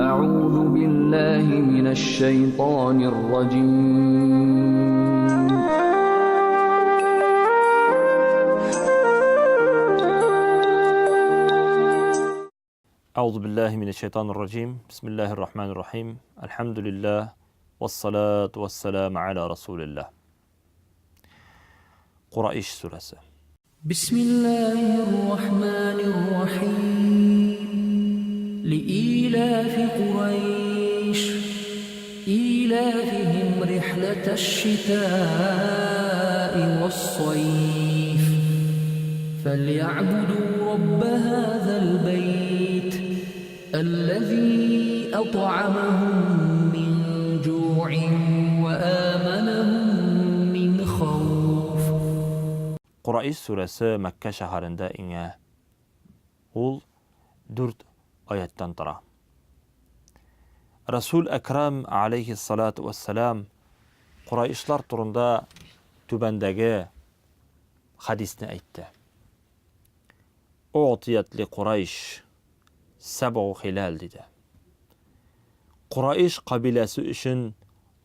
أعوذ بالله من الشيطان الرجيم أعوذ بالله من الشيطان الرجيم بسم الله الرحمن الرحيم الحمد لله والصلاة والسلام على رسول الله قريش سورة بسم الله الرحمن الرحيم لإيلاف قريش إيلافهم رحلة الشتاء والصيف فليعبدوا رب هذا البيت الذي أطعمهم من جوع وآمنهم من خوف. قريش سورة مكة شهرında ine ul 4 ayetten tara. Resul Ekrem aleyhissalatu vesselam Qurayşlar turunda tübendeki hadisini aytdı. U'tiyet li Qurayş seb'u hilal dedi. Qurayş kabilesi için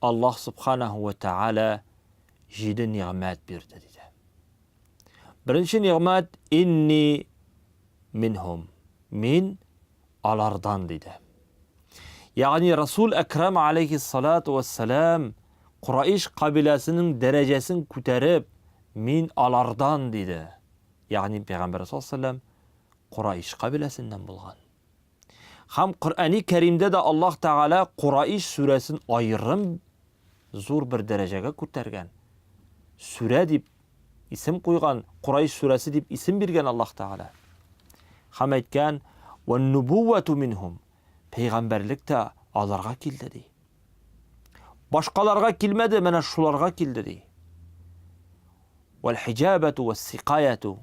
Allah subhanahu ve taala 7 nimet berdi dedi. Birinci nimet inni minhum. Min alardan dedi. Yani Resul Ekrem aleyhissalatu vesselam Qurayş kabilesinin derecesini küterip min alardan dedi. Yani Peygamber sallallahu aleyhi ve sellem Qurayş kabilesinden bulgan. Ham Kur'an-ı Kerim'de de Allah Teala Qurayş suresini ayrım zor bir dereceye kütergen. Sure dip isim koygan, Qurayş suresi dip isim bergen Allah Teala. Ham aytgan ve nubuvvetu minhum. Peygamberlik de alarga kildi di. Başkalarga kilmedi, mene şularga kildi di. Vel hicabetu ve sikayetu.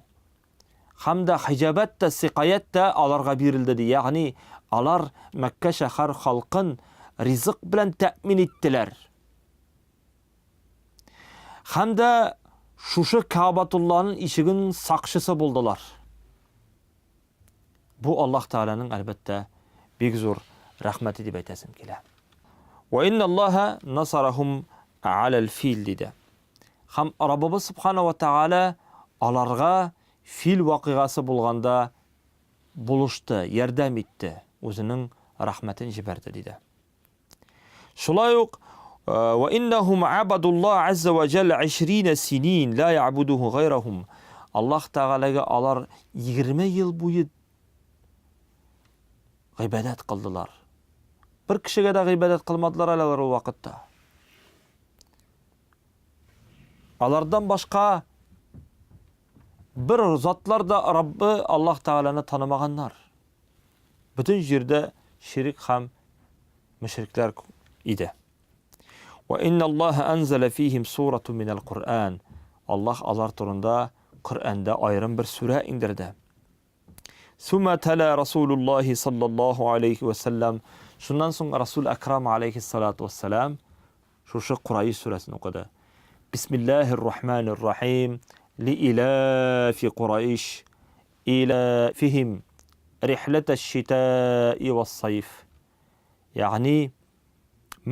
Hem de hicabet de sikayet de alarga birildi di. Yani alar Mekke şehir halkın rizık bilen temin ettiler. Hem de şuşu Ka'batullah'ın işigin sakşısı buldular. Bu Allah Teala'nın elbette bir zor rahmeti dip aytasim kela. Ve innallaha nasarahum alel fil dedi. Ham Rabbimiz Subhanahu ve Teala alarga fil vakıgası bulganda buluştu, yardım etti. Özünün rahmetini jiberdi dedi. Şulay yok ve innahum abadullah azza ve celle 20 sinin la ya'buduhu gayrahum. Allah Teala'ga alar 20 yıl boyu gıybet kıldılar. Bir kişiye de gıybet kılmadılar alalar o vakitte. Alardan başka bir zatlar da Rabbi Allah Teala'nı tanımaganlar. Bütün yerde şirik hem müşrikler idi. Ve innallaha anzala fihim suretun minel Kur'an. Allah alar turunda Kur'an'da ayrım bir sure indirdi. Sümme tela Resulullah sallallahu aleyhi ve sellem. Şundan sonra Resul Ekrem aleyhissalatu vesselam şu Kureyş suresini okudu. Bismillahirrahmanirrahim. لإلاف قريش إلافهم رحلة الشتاء والصيف. يعني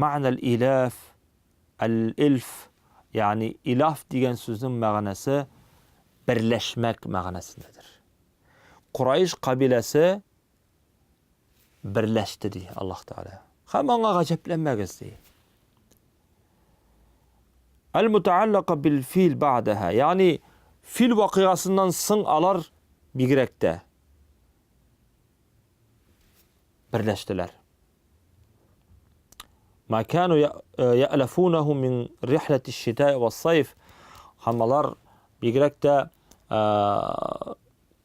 معنى الإلاف الإلف يعني إلاف diyen sözün mağanası birleşmek mağanasındadır. Qurayş kabilesi birleşti diye Allah Teala. Hemen gaceplenmek diye. El-mutaallaka bil fil ba'daha. Yani fil vakıgasından sın alar bigrekte birleştiler. Ma kanu ya'lafunahu min rihleti şita ve sayf. Hamalar bigrekte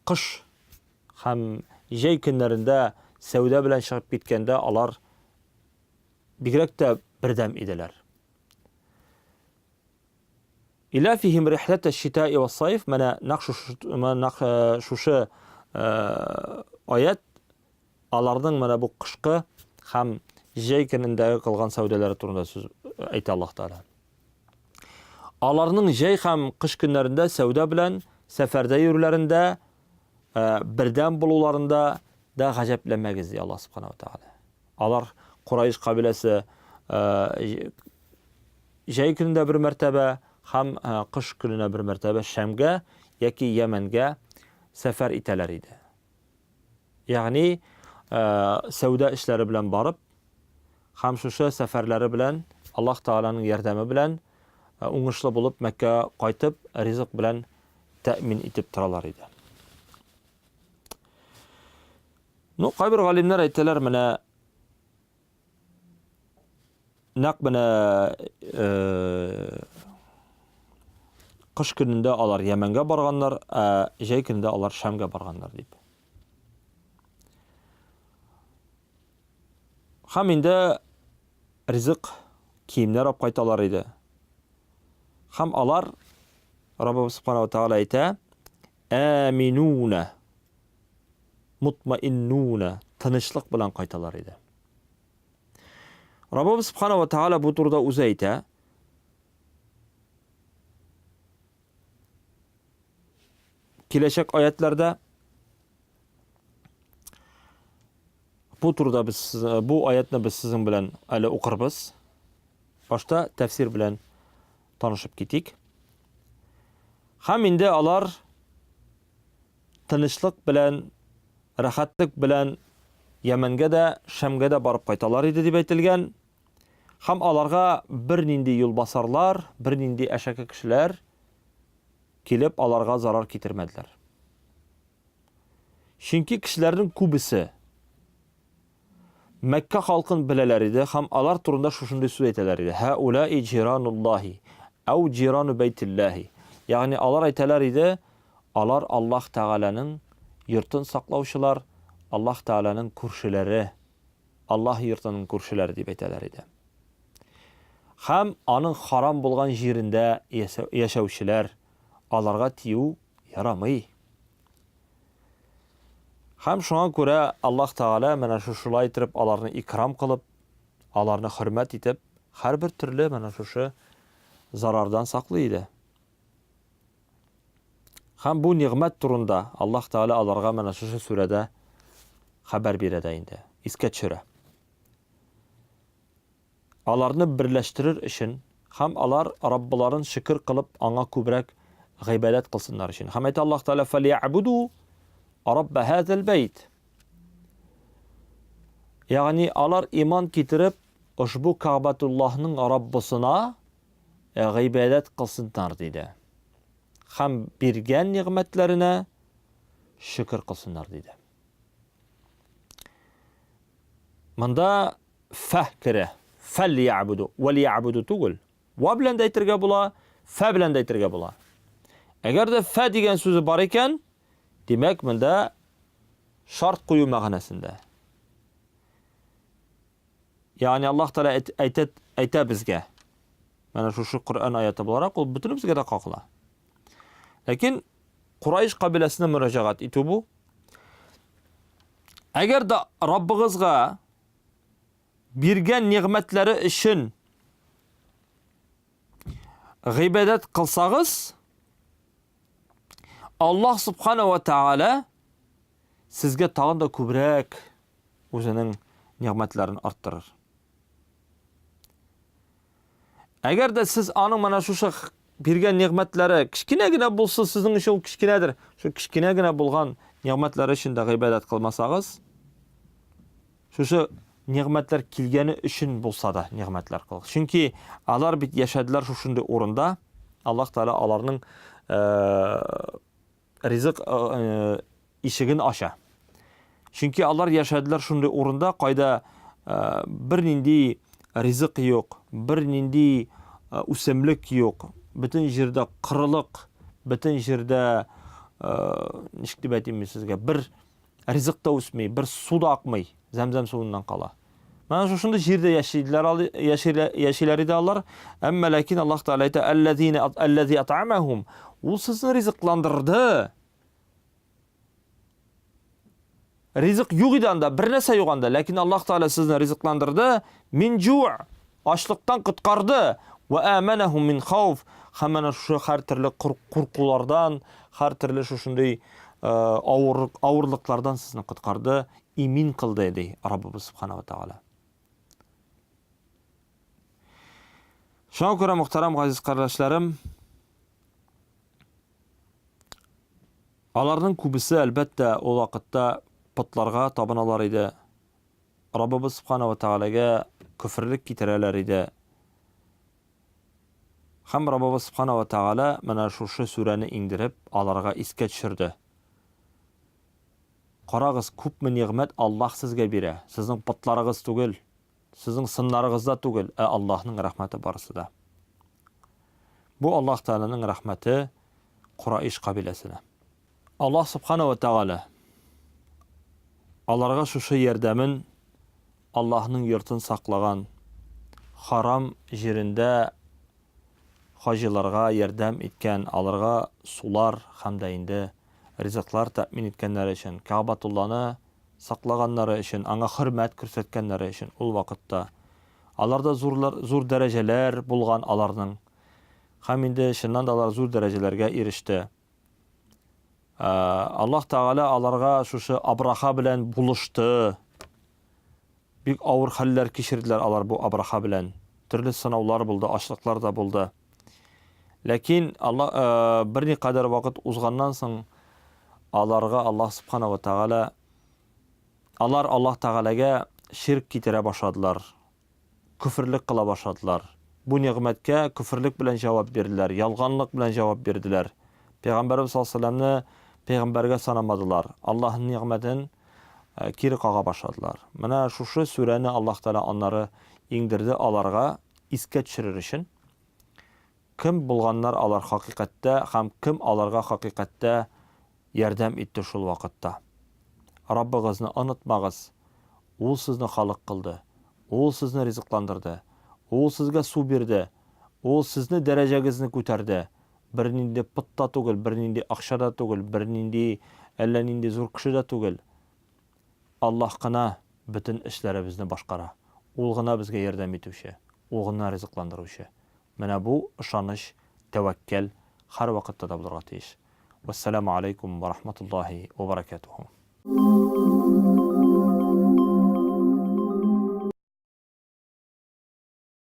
kış hem jey günlerinde sevda bilen çıkıp bitkende alar bigrekte birdem idiler. İlafihim rihlete şita'i ve sayf. Mana nakşuşu ayet alardan mana bu kışkı hem jey gününde kılgan sevdaları turunda söz ayet Allah Teala. Alarının jey hem kış günlerinde sevda bilen seferde yürülerinde birden bulularında да гаҗәпләнмәгез ди Аллаһ Субханаһу ва Тааля. Алар Курайш кабиләсе җәй көнендә бер мәртәбә һәм кыш көненә бер мәртәбә Шәмгә яки Йәмәнгә сәфәр итәләр иде. Ягъни сәүдә эшләре белән барып, һәм шушы сәфәрләре белән Аллаһ Тааляның ярдәме белән уңышлы булып Мәккә кайтып, ризык белән тәэмин итеп торалар иде. Ну, кайбер галимнәр әйтәләр, менә нәкъ менә кыш көнендә алар Йәмәнгә барганнар, җәй көнендә алар Шәмгә барганнар дип. Һәм инде ризык киемнәр алып кайталар иде. Һәм алар Раббыбыз Субханаһу ва Тааля әйтә: "Аминуна, мутмаиннуна", тынычлык белән кайталар иде. Раббыбыз Субханаһу ва Тааля бу турыда үзе әйтә: Киләчәк аятларда бу турыда бу аятны без сезнең белән әле укырбыз. Башта тәфсир белән танышып китик. Һәм инде алар тынычлык белән, рәхәтлек белән Йәмәнгә дә, Шәмгә дә барып кайталар иде дип әйтелгән. Һәм аларга бер нинди юлбасарлар, бер нинди әшәке кешеләр килеп аларга зарар китермәделәр. Чөнки кешеләрнең күбесе Мәккә халкын беләләр иде, һәм алар турында шушындай сүз әйтәләр иде: "Һаулаи җирануллаһи, ау җирану бәйтиллаһи". Ягъни алар әйтәләр иде, алар Аллаһ Тәгаләнең йортын саклаучылар, Аллаһ Тәгаләнең күршеләре, Аллаһ йортының күршеләре дип әйтәләр иде. Һәм аның харам булган җирендә яшәүчеләр, аларга тию ярамый. Һәм шуңа күрә Аллаһ Тәгалә менә шулай итеп аларны икрам кылып, аларны хөрмәт итеп, һәрбер төрле менә шушы зарардан саклый иде. Һәм бу ниғмәт турында Аллаһ Тәгалә аларга менә шушы сүрәдә хәбәр бирә дә инде, искә төшерә. Аларны берләштерер өчен һәм алар Раббыларын шөкер кылып, аңа күбрәк гыйбадәт кылсыннар өчен. Һәм әйтә Аллаһ Тәгалә: "Фәлиябуду Рабба һазал бейт". Ягъни алар иман китереп, ушбу Кәгъбәтуллаһның Раббысына гыйбадәт кылсыннар диде. Һәм биргән ниғмәтләренә шөкер кылсыннар диде. Монда фә керә. Фәлиябуду, вәлиябуду түгел. Ва белән дә әйтергә була, фә белән дә әйтергә була. Әгәр дә фә дигән сүзе бар икән, демәк монда шарт кую мәгънәсендә. Ягъни Аллаһ Тәгалә әйтә безгә. Менә шушы Коръән аяты буларак ул бөтенебезгә дә кагыла. Ләкин Курайш кабиләсенә мөрәҗәгать итү бу. Әгәр дә Раббыгызга биргән ниғмәтләре өчен гыйбадәт кылсагыз, Аллаһ Субханаһу ва Тааля сезгә тагын да күбрәк үзенең ниғмәтләрен арттырыр. Әгәр дә сез аның менә шушы биргән ниғмәтләре кичкенә генә булса, сезнең өчен ул кичкенәдер, шу кичкенә генә булган ниғмәтләре өчен дә гыйбадәт кылмасагыз, шушы ниғмәтләр килгәне өчен булса да ниғмәтләр кыл. Чөнки алар бит яшәделәр шушындай урында, Аллаһ Тәгалә аларның ризык ишеген ача. Чөнки алар яшәделәр шундай урында, кайда бер нинди ризык юк, бер нинди үсемлек юк. Бөтен җирдә кырылык, бөтен җирдә ничек дип әйтим сезгә, бер ризык та үсми, бер су да акмый, Зәмзәм суыннан кала. Менә шушында җирдә яшиләр иде алар. Әмма ләкин Аллаһ Тәгалә әйтә: "Аллази ат'амахум", ул сезне ризыкландырды. Ризык юк иде анда, бер нәрсә юк анда, ләкин Аллаһ Тәгалә сезне ризыкландырды. Мин җу', ачлыктан коткарды. Ва аманахум мин хауф, һәм шушы һәр төрле куркулардан, һәр төрле шушындай авырлыклардан сезне коткарды. imin qildi deydi Rabbimiz subhanahu wa ta'ala. Şuna görə muhtaram aziz qardaşlarım, alarning kubisi albatta o vaqtda putlarga tapınalar idi. Rabbimiz subhanahu wa ta'alaga kufrlik keltiralar edi. Ham Rabbimiz subhanahu wa ta'ala mana shu surani indirib, alarga esga tushirdi. Qarag'iz, ko'pmi ne'mat Alloh sizga beradi. Sizning putlaringiz tugul, sizning sinlaringizda tugul, Allohning rahmati borsida. Bu Alloh taolaning rahmati Quraysh qabilasina. Alloh subhanahu wa ta'ala alarga shu yerdamin Allah'ın yurtini saqlagan, haram yerinde hacılarga yordam etken, alarga sular hamda indi rizqlar ta'min etkenleri için, Ka'batullah'ni saqlaganları için, anga hürmet ko'rsatganlari için ul vaqtda alarda zo'r darajalar bulgan alarning ham indi shundan da alar zo'r darajalarga erishdi. Alloh taolo alarga shu Abraha bilan buluştu. Büyük ağır haller kişirdiler alar bu Abraha bilen. Türlü sınavlar buldu, açlıklar da buldu. Lakin Allah bir ne kadar vakit uzgandan soň alarga Allah subhanahu wa ta'ala Allah Ta'alaga şirk ketire başladılar. Küfürlük kıla başladılar. Bu nimetke küfürlük bilen cevap verdiler. Yalganlık bilen cevap verdiler. Peygamberimiz sallallahu aleyhi ve sellem'ni peygamberge sanamadılar. Allah'ın nimetin kiri qağa başladılar. Mana şu surəni Allah Taala onları indirdi, alarga esga düşürür için. Kim bulganlar alar haqiqatda, ham kim alarga haqiqatda yordam etdi şul vaqtda. Rabbingizni unutmag'iz. O sizni xalq qildi. O sizni rizqlandirdi. O sizga suv berdi. O sizni darajangizni ko'tardi. Bir nindi putta tugul, bir nindi aqshada tugul, bir nindi alla nindi zo'r kishida tugul. Allah qana bütün işlerimizni başqara. Ul g'ana bizga yordam etuvchi, u g'ana rizqlantiruvchi. Mana bu ishonish, tavakkal har vaqtda da bo'ladi. Vassalamu alaykum va rahmatullohi va barakatuh.